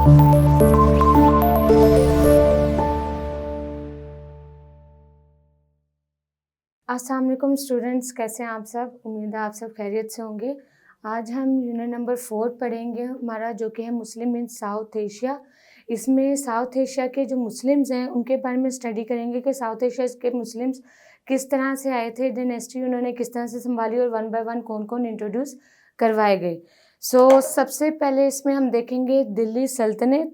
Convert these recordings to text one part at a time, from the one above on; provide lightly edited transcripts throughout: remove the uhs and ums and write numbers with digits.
अस्सलाम वालेकुम स्टूडेंट्स, कैसे हैं आप सब। उम्मीद है आप सब खैरियत से होंगे। आज हम यूनिट नंबर 4 पढ़ेंगे हमारा, जो कि है मुस्लिम इन साउथ एशिया। इसमें साउथ एशिया के जो मुस्लिम्स हैं उनके बारे में स्टडी करेंगे कि साउथ एशिया के मुस्लिम्स किस तरह से आए थे, डायनेस्टी उन्होंने किस तरह से संभाली और वन बाय वन कौन कौन इंट्रोड्यूस करवाए गए। सबसे पहले इसमें हम देखेंगे दिल्ली सल्तनत।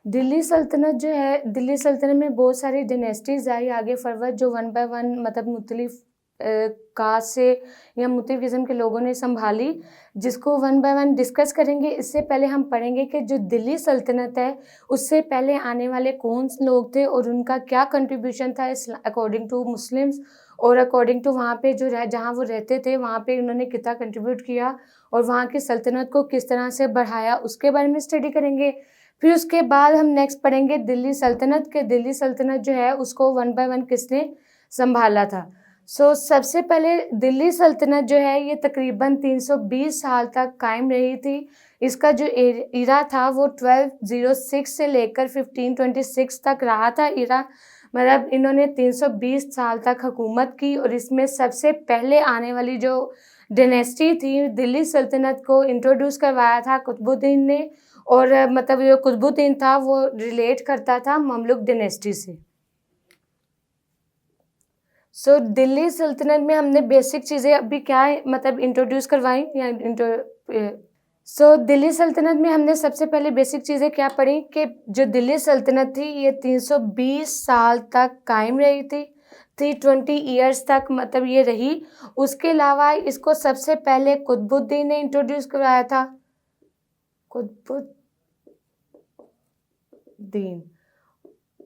दिल्ली सल्तनत जो है, दिल्ली सल्तनत में बहुत सारी डायनेस्टीज़ आई आगे फॉरवर्ड, जो वन बाय वन मतलब मुख्तलिफ कास्ट से या मुख्तलिफ किस्म के लोगों ने संभाली, जिसको वन बाय वन डिस्कस करेंगे। इससे पहले हम पढ़ेंगे कि जो दिल्ली सल्तनत है उससे पहले आने वाले कौन से लोग थे और उनका क्या कंट्रीब्यूशन था अकॉर्डिंग टू मुस्लिम्स, और अकॉर्डिंग टू वहाँ पे जो जहाँ वो रहते थे वहाँ पे उन्होंने कितना कंट्रीब्यूट किया और वहाँ की सल्तनत को किस तरह से बढ़ाया, उसके बारे में स्टडी करेंगे। फिर उसके बाद हम नेक्स्ट पढ़ेंगे दिल्ली सल्तनत के। दिल्ली सल्तनत जो है उसको वन बाय वन किसने संभाला था। सबसे पहले दिल्ली सल्तनत जो है ये तकरीबन 320 साल तक कायम रही थी। इसका जो इरा था वो 1206 से लेकर 1526 तक रहा था इरा, मतलब इन्होंने 320 साल तक हुकूमत की। और इसमें सबसे पहले आने वाली जो डायनेस्टी थी, दिल्ली सल्तनत को इंट्रोड्यूस करवाया था कुतुबुद्दीन ने, और मतलब जो कुतुबुद्दीन था वो रिलेट करता था ममलुक डायनेस्टी से। दिल्ली सल्तनत में हमने बेसिक चीज़ें अभी क्या है मतलब इंट्रोड्यूस करवाई या दिल्ली सल्तनत में हमने सबसे पहले बेसिक चीज़ें क्या पढ़ी कि जो दिल्ली सल्तनत थी ये 320 साल तक कायम रही थी, 320 ईयर्स तक मतलब ये रही। उसके अलावा इसको सबसे पहले कुतुबुद्दीन ने इंट्रोड्यूस करवाया था, कुतुबुद्दीन,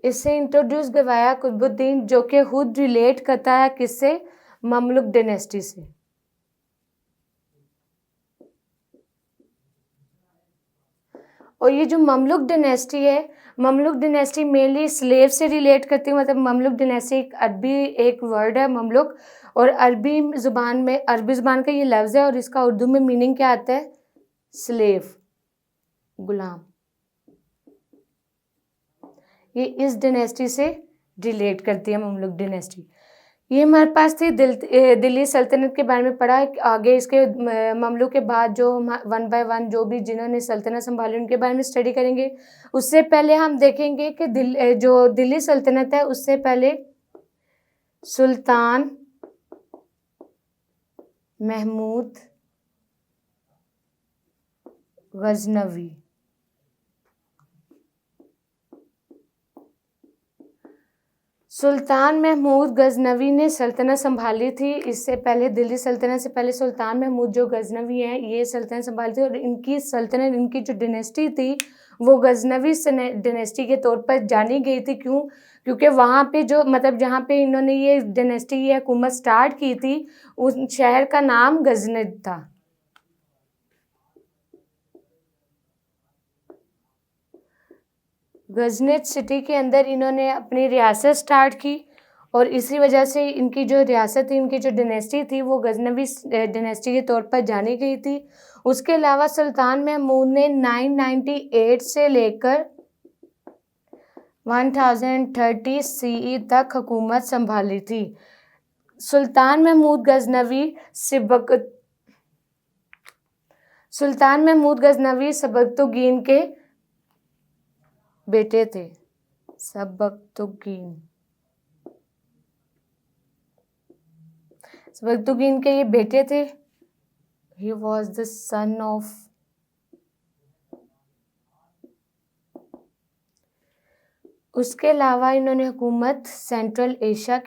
इससे इंट्रोड्यूस करवाया कुतुबुद्दीन, जो कि खुद रिलेट करता है किससे, ममलुक डायनेस्टी से। और ये जो ममलुक डायनेस्टी है, ममलुक डायनेस्टी मेनली स्लेव से रिलेट करती है, मतलब ममलुक डायनेस्टी एक अरबी एक वर्ड है ममलुक, और अरबी ज़ुबान का ये लफ्ज़ है और इसका उर्दू में मीनिंग क्या आता है, स्लेव, गुलाम। ये इस डायनेस्टी से रिलेट करती है ममलुक डायनेस्टी। ये हमारे पास थी दिल्ली सल्तनत के बारे में पढ़ा। आगे इसके ममलुक के बाद जो वन बाय वन जो भी जिन्होंने सल्तनत संभाली उनके बारे में स्टडी करेंगे। उससे पहले हम देखेंगे कि जो दिल्ली सल्तनत है उससे पहले सुल्तान महमूद गजनवी, सुल्तान महमूद गजनवी ने सल्तनत संभाली थी। इससे पहले दिल्ली सल्तनत से पहले सुल्तान महमूद जो गजनवी हैं ये सल्तनत संभाली थी, और इनकी सल्तनत, इनकी जो डायनेस्टी थी वो गजनवी डायनेस्टी के तौर पर जानी गई थी। क्यों? क्योंकि वहाँ पे जो मतलब जहाँ पे इन्होंने ये डायनेस्टी ये हुकूमत स्टार्ट की थी उस शहर का नाम गजनद था। गजनद सिटी के अंदर इन्होंने अपनी रियासत स्टार्ट की, और इसी वजह से इनकी जो रियासत थी, इनकी जो डायनेस्टी थी वो गजनवी डायनेस्टी के तौर पर जानी गई थी। उसके अलावा सुल्तान महमूद ने 998 से लेकर 1030 सीई तक हुकूमत संभाली थी। सुल्तान महमूद गजनवी सबकतुगीन के बेटे थे। सबकतुगीन के ये बेटे थे। He was the son of उसके अलावा इन्होंने हुकूमत सेंट्रल एशिया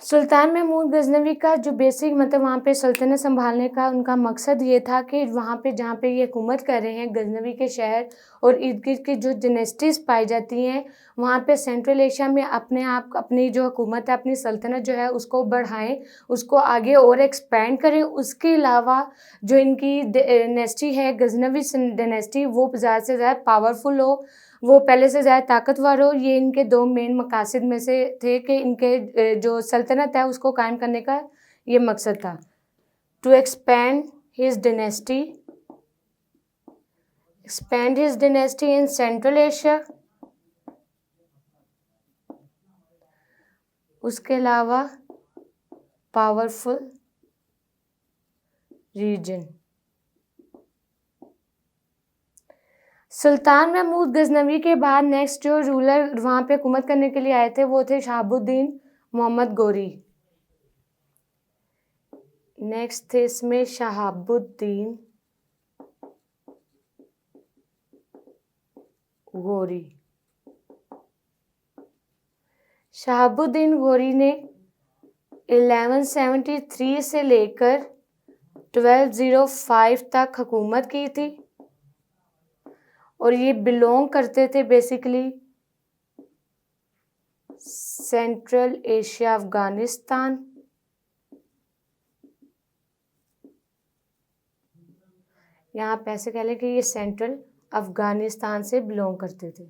सुल्तान महमूद गजनवी का जो बेसिक मतलब वहाँ पे सल्तनत संभालने का उनका मकसद ये था कि वहाँ पे जहाँ पे ये हुकूमत कर रहे हैं गजनवी के शहर और इर्द गिर्द की जो डायनेस्टीज़ पाई जाती हैं वहाँ पे सेंट्रल एशिया में अपनी जो हुकूमत है, अपनी सल्तनत जो है उसको बढ़ाएं, उसको आगे और एक्सपेंड करें। उसके अलावा जो इनकी डायनेस्टी है गजनवी डायनेस्टी वो ज़्यादा से ज़्यादा पावरफुल हो, वो पहले से ज़्यादा ताकतवर हो। ये इनके 2 मेन मकासद में से थे कि इनके जो सल्तनत है उसको कायम करने का ये मकसद था। To expand his dynasty in Central Asia। उसके अलावा पावरफुल रीजन। सुल्तान महमूद गजनवी के बाद नेक्स्ट जो रूलर वहाँ पे हुकूमत करने के लिए आए थे वो थे शहाबुद्दीन मोहम्मद गोरी। नेक्स्ट थे इसमें शहाबुद्दीन गोरी। शहाबुद्दीन गोरी ने 1173 से लेकर 1205 तक हुकूमत की थी और ये बिलोंग करते थे बेसिकली सेंट्रल एशिया अफगानिस्तान। यहाँ पे ऐसे कह लें कि ये सेंट्रल अफगानिस्तान से बिलोंग करते थे।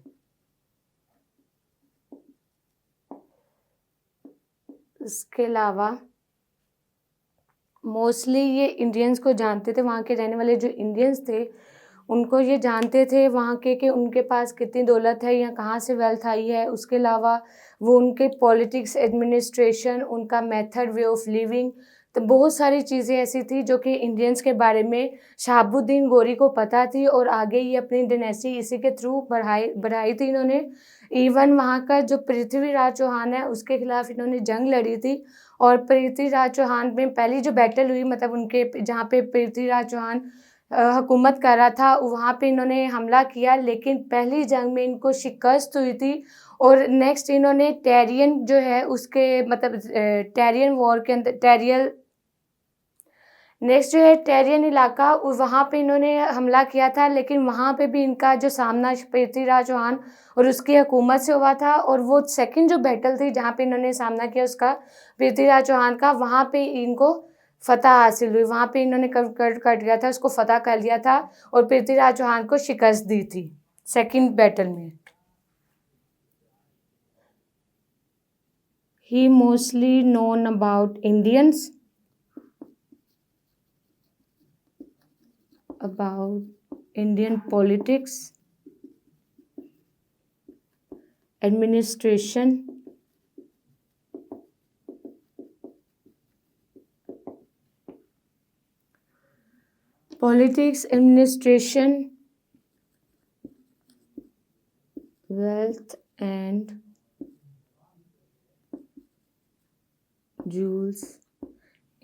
इसके अलावा मोस्टली ये इंडियंस को जानते थे, वहाँ के रहने वाले जो इंडियंस थे उनको ये जानते थे वहाँ के कि उनके पास कितनी दौलत है या कहाँ से वेल्थ आई है। उसके अलावा वो उनके पॉलिटिक्स, एडमिनिस्ट्रेशन, उनका मेथड, वे ऑफ लिविंग, तो बहुत सारी चीज़ें ऐसी थी जो कि इंडियंस के बारे में शहाबुद्दीन गोरी को पता थी और आगे ये अपनी डायनेस्टी इसी के थ्रू बढ़ाई थी इन्होंने। इवन वहाँ का जो पृथ्वीराज चौहान है उसके खिलाफ इन्होंने जंग लड़ी थी और पृथ्वीराज चौहान में पहली जो बैटल हुई, मतलब उनके जहाँ पे पृथ्वीराज चौहान हुकूमत कर रहा था वहाँ पे इन्होंने हमला किया, लेकिन पहली जंग में इनको शिकस्त हुई थी। और नेक्स्ट इन्होंने टेरियन जो है उसके मतलब टेरियन वॉर के अंदर नेक्स्ट जो है टेरियन इलाका वहाँ पे इन्होंने हमला किया था, लेकिन वहाँ पे भी इनका जो सामना पृथ्वीराज चौहान और उसकी हुकूमत से हुआ था। और वो सेकंड जो बैटल थी जहाँ पे इन्होंने सामना किया उसका पृथ्वीराज चौहान का, वहाँ पे इनको फतह हासिल हुई। वहाँ पे इन्होंने कट गया था, उसको फतह कर लिया था और पृथ्वीराज चौहान को शिकस्त दी थी सेकंड बैटल में। He mostly known about Indians, about Indian politics, administration, wealth and jewels,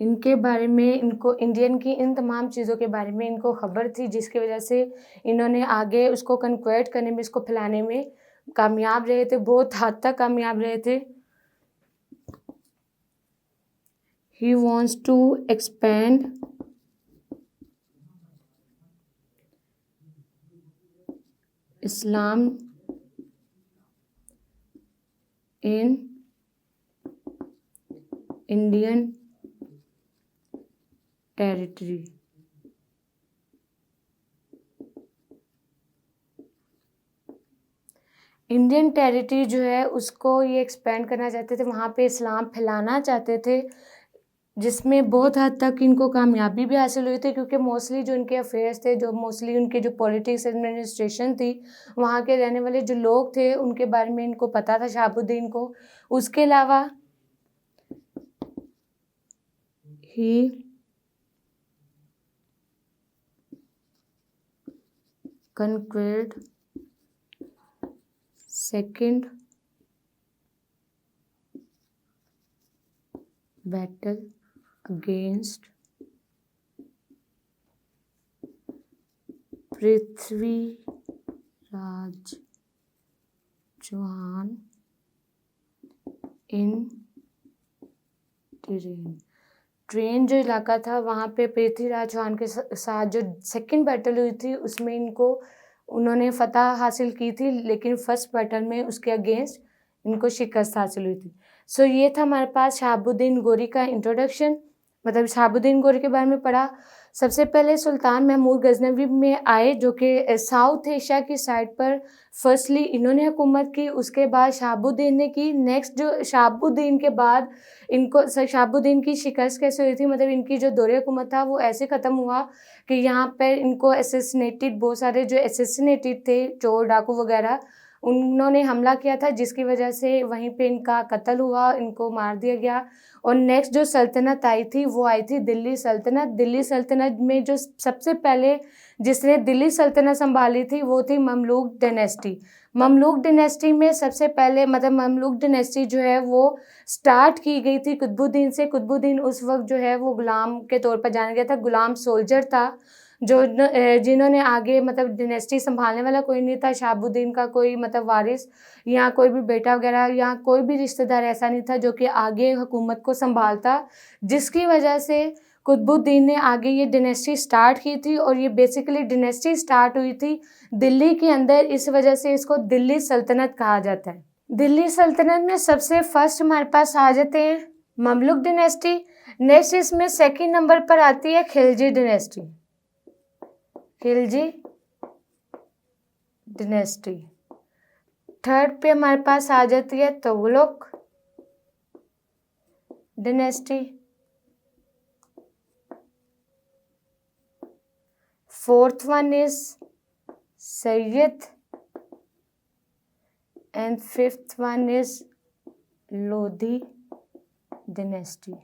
इनके बारे में, इनको इंडियन की इन तमाम चीज़ों के बारे में इनको खबर थी, जिसकी वजह से इन्होंने आगे उसको कन्क्वेस्ट करने में, इसको फैलाने में कामयाब रहे थे, बहुत हद तक कामयाब रहे थे। He wants to expand Islam in Indian territory. Indian territory जो है उसको ये एक्सपेंड करना चाहते थे, वहाँ पे इस्लाम फैलाना चाहते थे, जिसमें बहुत हद तक इनको कामयाबी भी हासिल हुई थी, क्योंकि मोस्टली जो इनके अफेयर्स थे, जो मोस्टली उनके जो पॉलिटिक्स एडमिनिस्ट्रेशन थी, वहाँ के रहने वाले जो लोग थे उनके बारे में इनको पता था शहाबुद्दीन को। उसके अलावा he conquered second battle against Prithviraj Chauhan in Tarain जो इलाका था वहाँ पे पृथ्वीराज चौहान के साथ जो सेकंड बैटल हुई थी उसमें उन्होंने फतह हासिल की थी, लेकिन फर्स्ट बैटल में उसके अगेंस्ट इनको शिकस्त हासिल हुई थी। सो ये था हमारे पास शहाबुद्दीन गोरी का इंट्रोडक्शन, मतलब शहाबुद्दीन गोरी के बारे में पढ़ा। सबसे पहले सुल्तान महमूद गजनवी में आए, जो कि साउथ एशिया की साइड पर फर्स्टली इन्होंने हुकूमत की, उसके बाद शहाबुद्दीन ने की। नेक्स्ट जो शहाबुद्दीन के बाद इनको शहाबुद्दीन की शिकस्त कैसे हुई थी, मतलब इनकी जो दौरे हुकूमत था वो ऐसे ख़त्म हुआ कि यहाँ पर इनको एसेसिनेटेड, बहुत सारे जो एसेसिनेटेड थे चोर डाकू वगैरह, उन्होंने हमला किया था, जिसकी वजह से वहीं पे इनका कत्ल हुआ, इनको मार दिया गया। और नेक्स्ट जो सल्तनत आई थी वो आई थी दिल्ली सल्तनत। दिल्ली सल्तनत में जो सबसे पहले जिसने दिल्ली सल्तनत संभाली थी वो थी ममलूक डायनेस्टी। ममलूक डायनेस्टी में सबसे पहले, मतलब ममलूक डायनेस्टी जो है वो स्टार्ट की गई थी कुतुबुद्दीन से। कुतुबुद्दीन उस वक्त जो है वो गुलाम के तौर पर जाना गया था, गुलाम सोल्जर था, जो जिन्होंने आगे मतलब डायनेस्टी संभालने वाला कोई नहीं था। शहाबुद्दीन का कोई मतलब वारिस या कोई भी बेटा वगैरह या कोई भी रिश्तेदार ऐसा नहीं था जो कि आगे हुकूमत को संभालता, जिसकी वजह से कुतुबुद्दीन ने आगे ये डायनेस्टी स्टार्ट की थी। और ये बेसिकली डायनेस्टी स्टार्ट हुई थी दिल्ली के अंदर, इस वजह से इसको दिल्ली सल्तनत कहा जाता है। दिल्ली सल्तनत में सबसे फर्स्ट हमारे पास आ जाते हैं ममलुक डायनेस्टी। नेक्स्ट इसमें सेकंड नंबर पर आती है Khilji dynasty. Khilji dynasty. Third पे हमारे पास आ जाती है Tughlaq dynasty. Fourth one is Syed and fifth one is Lodhi dynasty.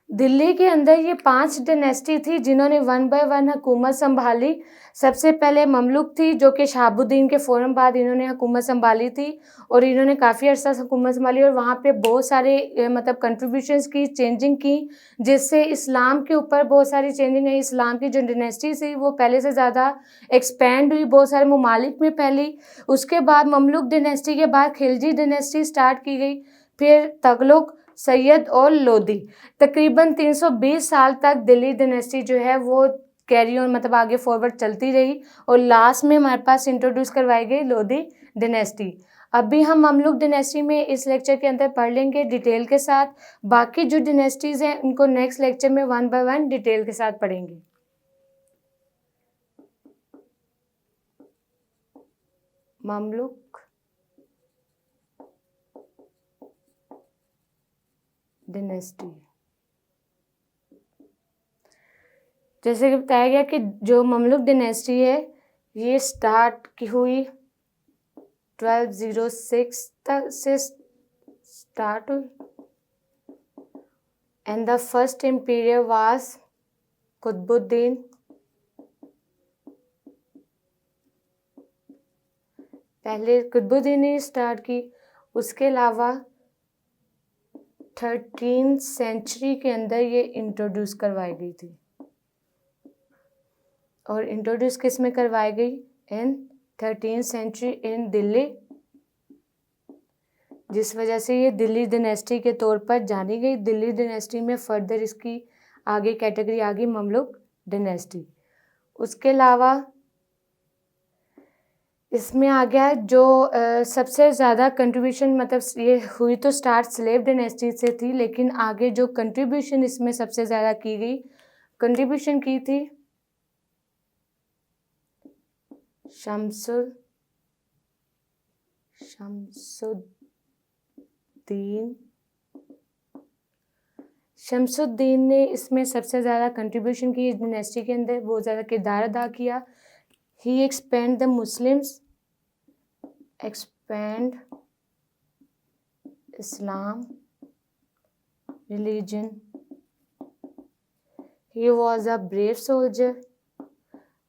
Delhi के अंदर ये 5 डायनेस्टी थी जिन्होंने वन बाय वन हुकूमत संभाली। सबसे पहले ममलुक थी, जो कि शहाबुद्दीन के फ़ौरन बाद इन्होंने हुकूमत संभाली थी और इन्होंने काफ़ी अर्सा हुकूमत संभाली और वहाँ पे बहुत सारे मतलब कंट्रीब्यूशंस की, चेंजिंग की, जिससे इस्लाम के ऊपर बहुत सारी चेंजिंग है। इस्लाम की जो डायनेस्टी थी वो पहले से ज़्यादा एक्सपेंड हुई, बहुत सारे ममालिक में फैली। उसके बाद ममलुक डायनेस्टी के बाद खिलजी डायनेस्टी स्टार्ट की गई, फिर तुगलक, सैयद और लोधी। तकरीबन 320 साल तक दिल्ली डायनेस्टी जो है वो कैरी ऑन, मतलब आगे फॉरवर्ड चलती रही और लास्ट में हमारे पास इंट्रोड्यूस करवाई गई लोधी डायनेस्टी। अभी हम ममलुक डायनेस्टी में इस लेक्चर के अंदर पढ़ लेंगे डिटेल के साथ। बाकी जो डायनेस्टीज़ हैं उनको नेक्स्ट लेक्चर में वन बाय वन डिटेल के साथ पढ़ेंगे। ममलुक डायनेस्टी, जैसे कि बताया गया कि जो ममलुक डायनेस्टी है ये स्टार्ट की हुई 1206 तक से स्टार्ट हुई and the first emperor was Qutubuddin. पहले कुतुबुद्दीन ने स्टार्ट की, उसके अलावा 13th सेंचुरी के अंदर ये इंट्रोड्यूस करवाई गई थी। और इंट्रोड्यूस किस में करवाई गई? इन 13th सेंचुरी इन दिल्ली, जिस वजह से ये दिल्ली डायनेस्टी के तौर पर जानी गई। दिल्ली डायनेस्टी में फर्दर इसकी आगे कैटेगरी आ गई ममलुक डायनेस्टी। उसके अलावा इसमें आ गया जो सबसे ज़्यादा कंट्रीब्यूशन, मतलब ये हुई तो स्टार्ट स्लेव डायनेस्टी से थी, लेकिन आगे जो कंट्रीब्यूशन इसमें सबसे ज़्यादा की गई, कंट्रीब्यूशन की थी शमसुद्दीन ने इसमें सबसे ज़्यादा कंट्रीब्यूशन की। इस डायनेस्टी के अंदर बहुत ज़्यादा किरदार अदा किया। He expand the Muslims, expand Islam religion. He was a brave soldier.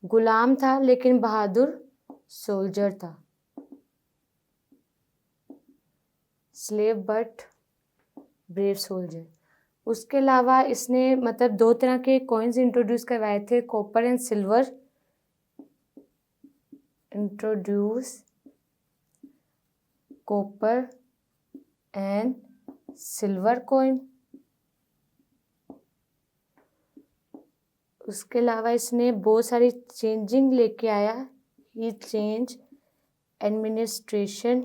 गुलाम था लेकिन बहादुर सोल्जर था। Slave but brave soldier. उसके अलावा इसने मतलब 2 तरह के कॉइन्स इंट्रोड्यूस करवाए थे, copper and silver. Introduce copper and silver coin. उसके अलावा इसने बहुत सारी चेंजिंग लेके आया। He change administration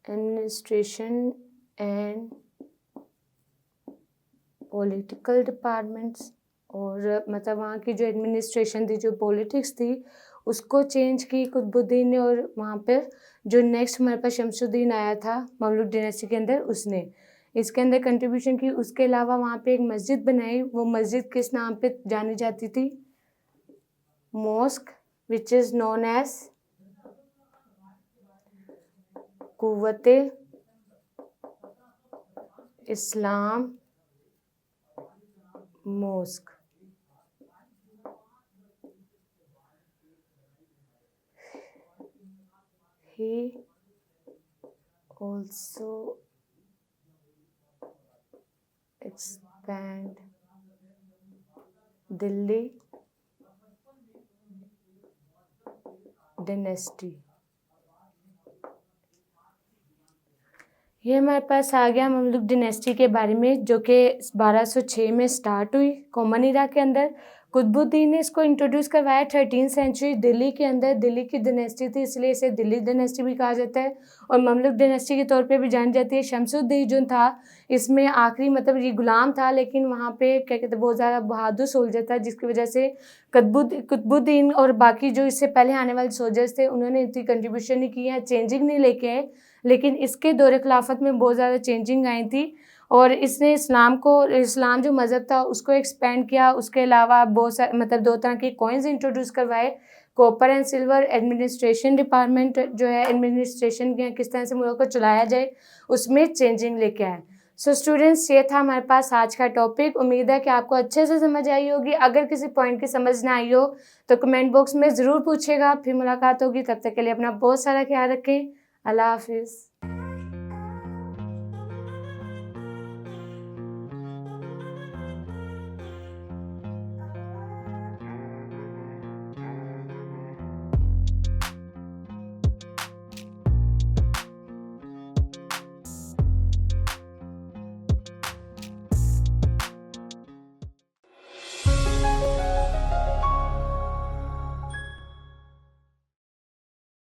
administration and political departments, और मतलब वहाँ की जो एडमिनिस्ट्रेशन थी, जो पॉलिटिक्स थी, उसको चेंज की कुतुबुद्दीन ने। और वहाँ पर जो नेक्स्ट हमारे पास शमसुद्दीन आया था ममलूक डायनेस्टी के अंदर, उसने इसके अंदर कंट्रीब्यूशन की। उसके अलावा वहाँ पे एक मस्जिद बनाई, वो मस्जिद किस नाम पे जानी जाती थी? Mosque, which is known as Quwwate Islam mosque. He also expand Delhi dynasty। ये हमारे पास आ गया ममलूक डिनेस्टी के बारे में, जो कि 1206 में स्टार्ट हुई कॉमन इरा के अंदर। कुतुबुद्दीन ने इसको इंट्रोड्यूस करवाया 13th सेंचुरी दिल्ली के अंदर। दिल्ली की डिनेस्टी थी, इसलिए इसे दिल्ली डिनेस्टी भी कहा जाता है, और ममलूक डिनेस्टी के तौर पे भी जानी जाती है। शमसुद्दीन जो था इसमें आखिरी, मतलब ये गुलाम था, लेकिन वहाँ पे क्या कहते हैं, बहुत ज़्यादा बहादुर सोल्जर था, जिसकी वजह से कुतुबुद्दीन और बाकी जो इससे पहले आने वाले सोल्जर्स थे, उन्होंने इतनी कंट्रीब्यूशन नहीं की है, चेंजिंग नहीं लेके आए। लेकिन इसके दौरे खिलाफत में बहुत ज़्यादा चेंजिंग आई थी, और इसने इस्लाम जो मज़हब था उसको एक्सपेंड किया। उसके अलावा बहुत सारे, मतलब 2 तरह के कॉइन्स इंट्रोड्यूस करवाए, copper and silver. Administration department जो है, एडमिनिस्ट्रेशन के किस तरह से मुल्क को चलाया जाए, उसमें चेंजिंग लेके आए। सो स्टूडेंट्स, ये था हमारे पास आज का टॉपिक। उम्मीद है कि आपको अच्छे से समझ आई होगी। अगर किसी पॉइंट की समझ ना आई हो तो कमेंट बॉक्स में ज़रूर पूछेगा। फिर मुलाकात होगी, तब तक के लिए अपना बहुत सारा ख्याल रखें। अल्लाह हाफिज़।